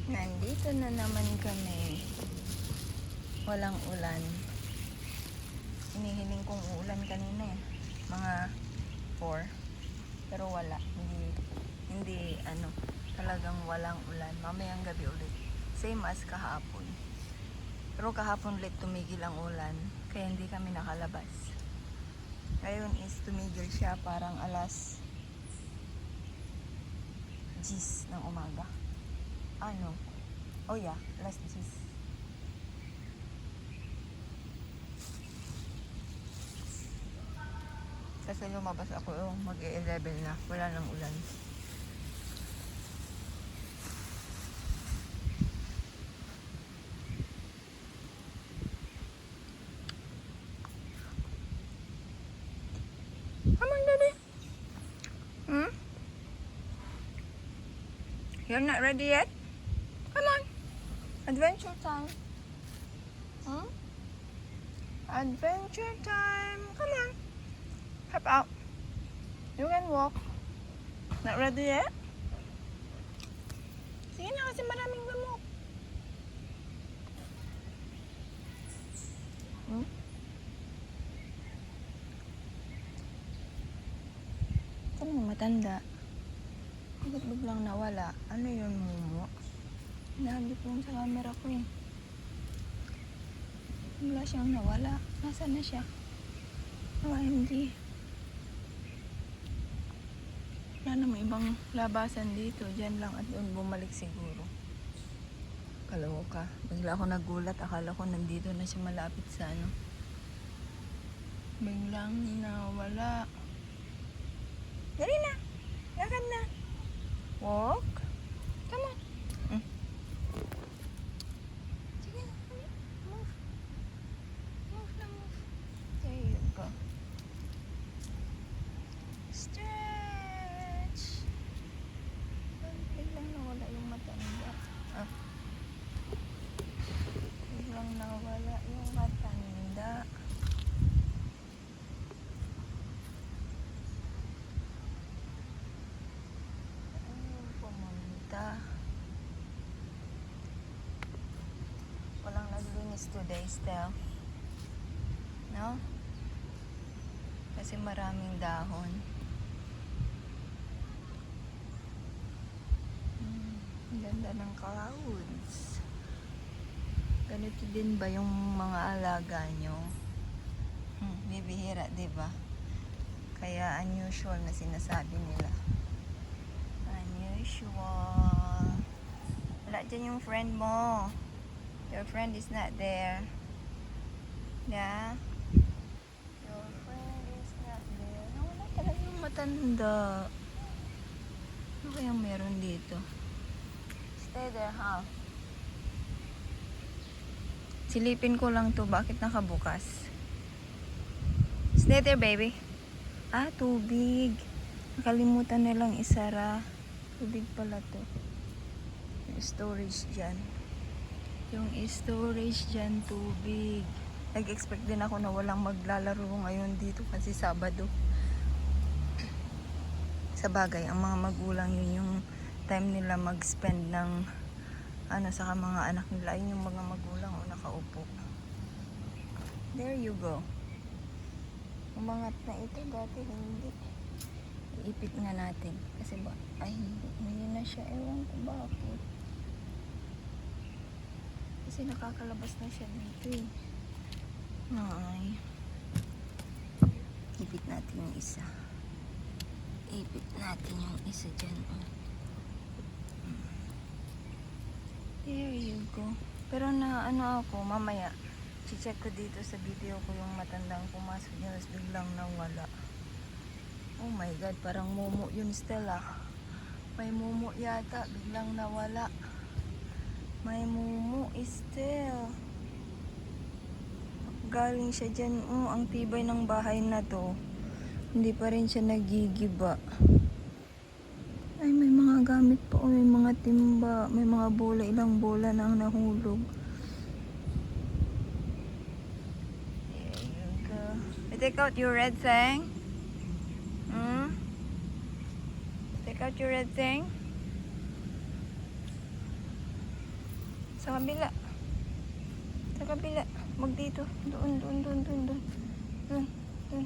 Nandito na naman kami. Walang ulan. Hinihiling kong ulan kanina eh. Mga 4. Pero wala. Hindi talagang walang ulan. Mamayang gabi ulit. Same as kahapon. Pero kahapon ulit tumigil ang ulan. Kaya hindi kami nakalabas. Ngayon is tumigil siya parang alas 10 ng umaga. Oh yeah, alas 10. Kasi lumabas ako, mag-11 na. Wala nang ulan. Come on, Daddy. You're not ready yet? Come on. Adventure time. Adventure time. Come on. Hop out. You can walk. Not ready yet? Sige na kasi maraming lamok. Ito namang matanda. Bakit biglang nawala? Ano yun, Momo? Nahagip lang sa camera ko eh. Bigla siyang nawala. Nasaan na siya? OMG. Wala namang ibang labasan dito. Diyan lang at doon bumalik siguro. Kaloka. Bigla ako nagulat. Akala ko nandito na siya malapit sa Biglang nawala. Dali na. Lakad na. Walk. Come on. Sige na. Move. Move na move. There you go. Stretch. Biglang nawala yung matanda. Biglang nawala yung matanda. Walang naglinis today still. No? Kasi maraming dahon. Ang ganda ng clouds. Ganito din ba yung mga alaga nyo? Bibihira, diba? Kaya unusual na sinasabi nila. Unusual. Wala dyan yung friend mo. Your friend is not there. Yeah? Your friend is not there. Wala talaga yung matanda. Ano kayang meron dito? Stay there, ha? Silipin ko lang to. Bakit nakabukas? Stay there, baby. Tubig. Nakalimutan nilang isara. Tubig pala to. Yung storage dyan. Yung storage dyan, tubig. Nag-expect din ako na walang maglalaro ngayon dito kasi Sabado. Sa bagay, ang mga magulang yun yung time nila mag-spend ng saka mga anak nila. Yun yung mga magulang nakaupo. There you go. Umangat na ito, dati hindi. Iipit nga natin. Kasi hindi na siya. Ewan ko bakit. Kasi nakakalabas na siya dito eh. Ipit natin yung isa. Ipit natin yung isa dyan. There you go. Pero ako, mamaya, check ko dito sa video ko yung matandang pumasok niya, tapos biglang nawala. Oh my God, parang Momo yun Stella. May Momo yata, biglang nawala. May Momo still. Galing siya dyan. Ang tibay ng bahay na to. Hindi pa rin siya nagigiba. Ay, may mga gamit pa. May mga timba. May mga bola. Ilang bola na ang nahulog. There you go. You take out your red thing? Take out your red thing? Sa kabila. Sa kabila. Wag dito. Doon, doon, doon, doon, doon. Doon, doon.